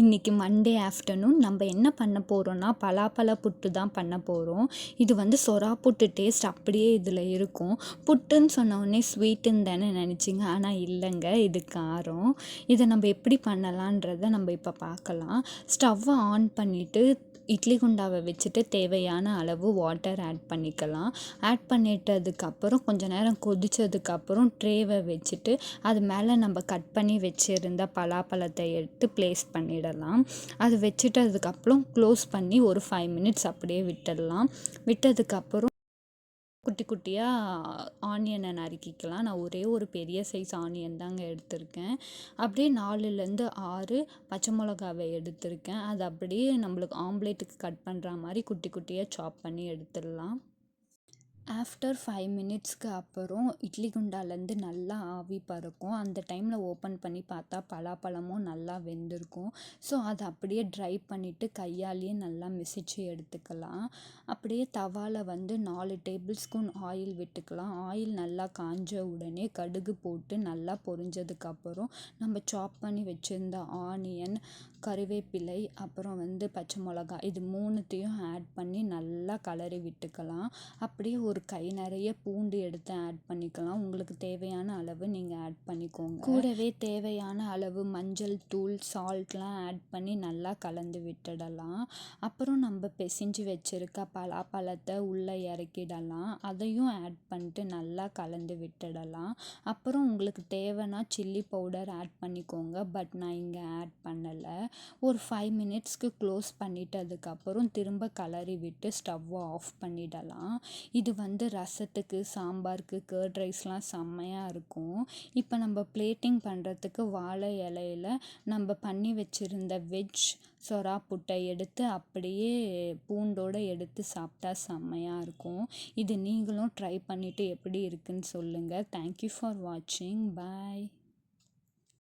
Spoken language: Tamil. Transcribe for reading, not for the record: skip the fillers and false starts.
இன்றைக்கி மண்டே ஆஃப்டர்நூன் நம்ம என்ன பண்ண போகிறோன்னா பலாப்பழ புட்டு தான் பண்ண போகிறோம். இது வந்து சொரா புட்டு டேஸ்ட் அப்படியே இதில் இருக்கும். புட்டுன்னு சொன்ன உடனே ஸ்வீட்டுன்னு தானே நினச்சிங்க, ஆனால் இல்லைங்க, இது காரம். இதை நம்ம எப்படி பண்ணலான்றதை நம்ம இப்போ பார்க்கலாம். ஸ்டவ்வை ஆன் பண்ணிவிட்டு இட்லி குண்டாவை வச்சுட்டு தேவையான அளவு வாட்டர் ஆட் பண்ணிக்கலாம். ஆட் பண்ணிட்டதுக்கப்புறம் கொஞ்சம் நேரம் கொதித்ததுக்கப்புறம் ட்ரேவை வச்சுட்டு அது மேலே நம்ம கட் பண்ணி வச்சுருந்த பலாப்பழத்தை எடுத்து ப்ளேஸ் பண்ணிடலாம். அது வச்சுட்டதுக்கப்புறம் க்ளோஸ் பண்ணி ஒரு 5 மினிட்ஸ் அப்படியே விட்டுடலாம். விட்டதுக்கப்புறம் குட்டி குட்டியாக ஆனியனை நறுக்கிக்கலாம். நான் ஒரே ஒரு பெரிய சைஸ் ஆனியன் தாங்க எடுத்திருக்கேன். அப்படியே 4லேருந்து 6 பச்சை மிளகாவை எடுத்திருக்கேன். அது அப்படியே நம்மளுக்கு ஆம்லேட்டுக்கு கட் பண்ணுற மாதிரி குட்டி குட்டியாக சாப் பண்ணி எடுத்துடலாம். ஆஃப்டர் 5 மினிட்ஸ்க்கு அப்புறம் இட்லி குண்டாலேருந்து நல்லா ஆவி பறக்கும். அந்த டைமில் ஓப்பன் பண்ணி பார்த்தா பலாப்பழமும் நல்லா வெந்திருக்கும். ஸோ அதை அப்படியே ட்ரை பண்ணிவிட்டு கையாலேயே நல்லா மிசிச்சு எடுத்துக்கலாம். அப்படியே தவாவில் வந்து 4 டேபிள் ஸ்பூன் ஆயில் விட்டுக்கலாம். ஆயில் நல்லா காஞ்ச உடனே கடுகு போட்டு நல்லா பொரிஞ்சதுக்கப்புறம் நம்ம சாப் பண்ணி வச்சுருந்த ஆனியன், கருவேப்பிலை, அப்புறம் வந்து பச்சை மிளகா இது 3த்தையும் ஆட் பண்ணி நல்லா கலரி விட்டுக்கலாம். அப்படியே ஒரு கை நிறைய பூண்டு எடுத்து ஆட் பண்ணிக்கலாம். உங்களுக்கு தேவையான அளவு நீங்கள் ஆட் பண்ணிக்கோங்க. கூடவே தேவையான அளவு மஞ்சள் தூள், சால்ட்லாம் ஆட் பண்ணி நல்லா கலந்து விட்டுடலாம். அப்புறம் நம்ம பிசைஞ்சு வச்சுருக்க பலாப்பழத்தை உள்ளே இறக்கிடலாம். அதையும் ஆட் பண்ணிட்டு நல்லா கலந்து விட்டுடலாம். அப்புறம் உங்களுக்கு தேவைன்னா சில்லி பவுடர் ஆட் பண்ணிக்கோங்க. பட் நான் இங்கே ஆட் பண்ணலை. ஒரு 5 மினிட்ஸ்க்கு க்ளோஸ் பண்ணிட்டதுக்கப்புறம் திரும்ப கலரி விட்டு ஸ்டவ்வை ஆஃப் பண்ணிடலாம். இது வந்து ரசத்துக்கு, சாம்பாருக்கு, கர்ட் ரைஸ்லாம் செம்மையாக இருக்கும். இப்போ நம்ம பிளேட்டிங் பண்ணுறதுக்கு வாழை இலையில் நம்ம பண்ணி வச்சுருந்த வெஜ் சொரா புட்டை எடுத்து அப்படியே பூண்டோடு எடுத்து சாப்பிட்டா செம்மையாக இருக்கும். இது நீங்களும் ட்ரை பண்ணிவிட்டு எப்படி இருக்குன்னு சொல்லுங்கள். தேங்க்யூ ஃபார் வாட்சிங். பாய்.